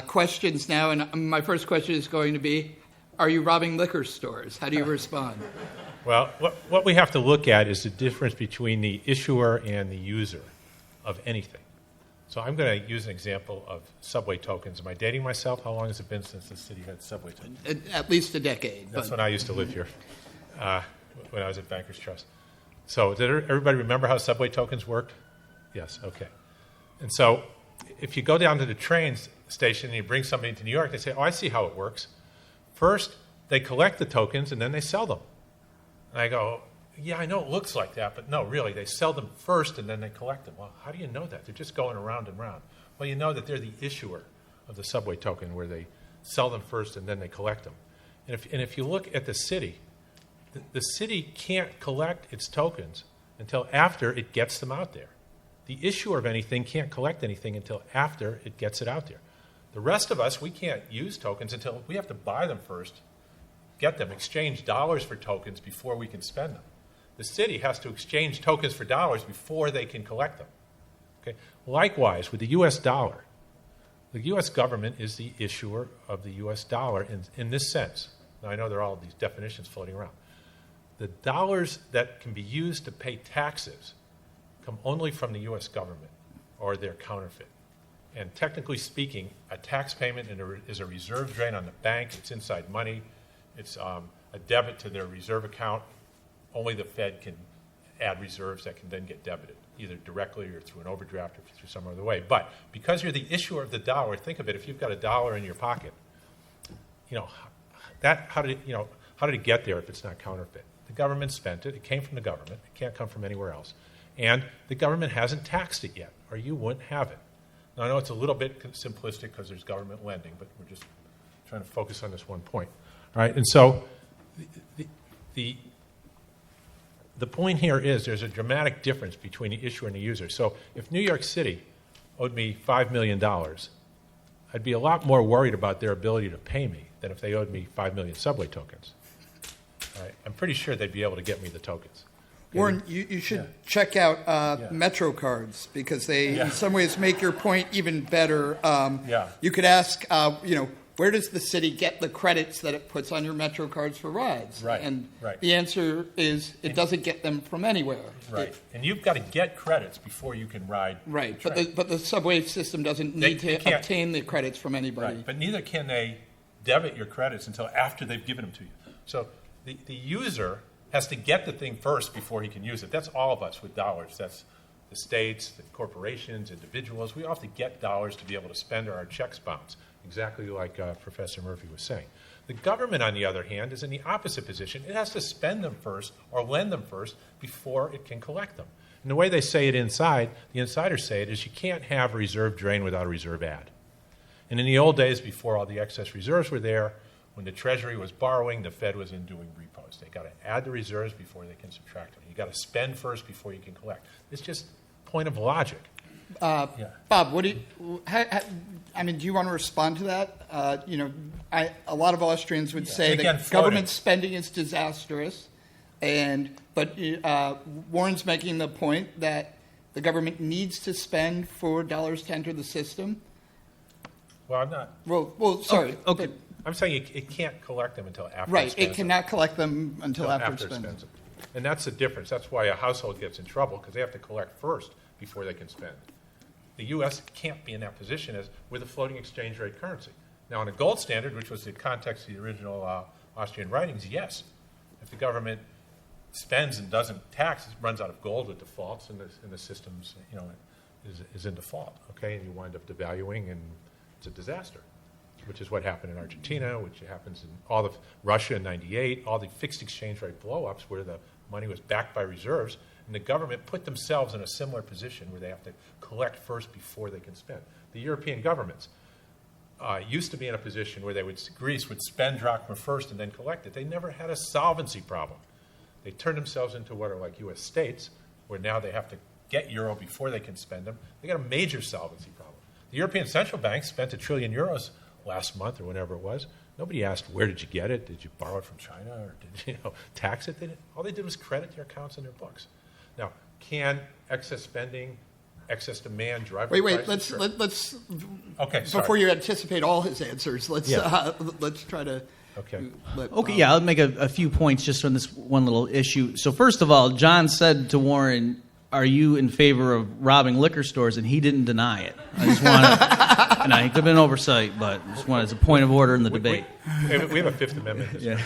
Questions now, and my first question is going to be, are you robbing liquor stores? How do you respond? Well, what we have to look at is the difference between the issuer and the user of anything. So I'm going to use an example of subway tokens. Am I dating myself? How long has it been since the city had subway tokens? At least a decade. That's when I used to live here, when I was at Bankers Trust. So did everybody remember how subway tokens worked? Yes, okay. And so if you go down to the train station and you bring somebody to New York, they say, oh, I see how it works. First, they collect the tokens and then they sell them. And I go, yeah, I know it looks like that, but no, really, they sell them first and then they collect them. Well, how do you know that? They're just going around and around. Well, you know that they're the issuer of the subway token where they sell them first and then they collect them. And if you look at the city, the city can't collect its tokens until after it gets them out there. The issuer of anything can't collect anything until after it gets it out there. The rest of us, we can't use tokens until we have to buy them first, get them, exchange dollars for tokens before we can spend them. The city has to exchange tokens for dollars before they can collect them. Okay? Likewise, with the U.S. dollar, the U.S. government is the issuer of the U.S. dollar in this sense. Now, I know there are all these definitions floating around. The dollars that can be used to pay taxes come only from the U.S. government, or they're counterfeit. And technically speaking, a tax payment is a reserve drain on the bank. It's inside money. It's a debit to their reserve account. Only the Fed can add reserves that can then get debited, either directly or through an overdraft or through some other way. But because you're the issuer of the dollar, think of it, if you've got $1 in your pocket, how did it get there if it's not counterfeit? The government spent it. It came from the government. It can't come from anywhere else. And the government hasn't taxed it yet, or you wouldn't have it. Now, I know it's a little bit simplistic because there's government lending, but we're just trying to focus on this one point. All right, and so the point here is there's a dramatic difference between the issuer and the user. So if New York City owed me $5 million, I'd be a lot more worried about their ability to pay me than if they owed me 5 million subway tokens. All right, I'm pretty sure they'd be able to get me the tokens. Warren, you should check out Metro cards because they, in some ways, make your point even better. You could ask, where does the city get the credits that it puts on your Metro cards for rides? Right. And the answer is it doesn't get them from anywhere. Right. And you've got to get credits before you can ride. Right. But the subway system doesn't need to obtain the credits from anybody. Right. But neither can they debit your credits until after they've given them to you. So the user has to get the thing first before he can use it. That's all of us with dollars. That's the states, the corporations, individuals. We all have to get dollars to be able to spend or our checks bounce, exactly like Professor Murphy was saying. The government, on the other hand, is in the opposite position. It has to spend them first or lend them first before it can collect them. And the way they say it inside, the insiders say it, is you can't have a reserve drain without a reserve add. And in the old days, before all the excess reserves were there, when the Treasury was borrowing, the Fed was in doing repos. They got to add the reserves before they can subtract them. You got to spend first before you can collect. It's just point of logic. Bob, what do you? Do you want to respond to that? A lot of Austrians would say that government spending is disastrous, but Warren's making the point that the government needs to spend for dollars to enter the system. Well, I'm not. Well, sorry. Okay. I'm saying it can't collect them until after it spends them. Right, it cannot collect them until after it spends them. And that's the difference. That's why a household gets in trouble, because they have to collect first before they can spend. The U.S. can't be in that position with a floating exchange rate currency. Now, on a gold standard, which was the context of the original Austrian writings, yes. If the government spends and doesn't tax, it runs out of gold with defaults, and the system's is in default. Okay, and you wind up devaluing, and it's a disaster. Which is what happened in Argentina, which happens in all of Russia in '98, all the fixed exchange rate blow-ups where the money was backed by reserves, and the government put themselves in a similar position where they have to collect first before they can spend. The European governments used to be in a position where Greece would spend drachma first and then collect it. They never had a solvency problem. They turned themselves into what are like U.S. states, where now they have to get euro before they can spend them. They got a major solvency problem. The European Central Bank spent €1 trillion last month or whenever it was. Nobody asked, where did you get it? Did you borrow it from China or did you tax it? All they did was credit their accounts and their books. Now, can excess spending excess demand, drive Wait, prices. let's Okay, sorry. before you anticipate all his answers, let's try to. Okay. Okay, yeah, I'll make a few points just on this one little issue. So first of all, John said to Warren, "Are you in favor of robbing liquor stores?" And he didn't deny it. I just want to, and it could have been an oversight, but just wanted as a point of order in the debate. We have a Fifth Amendment. Yeah.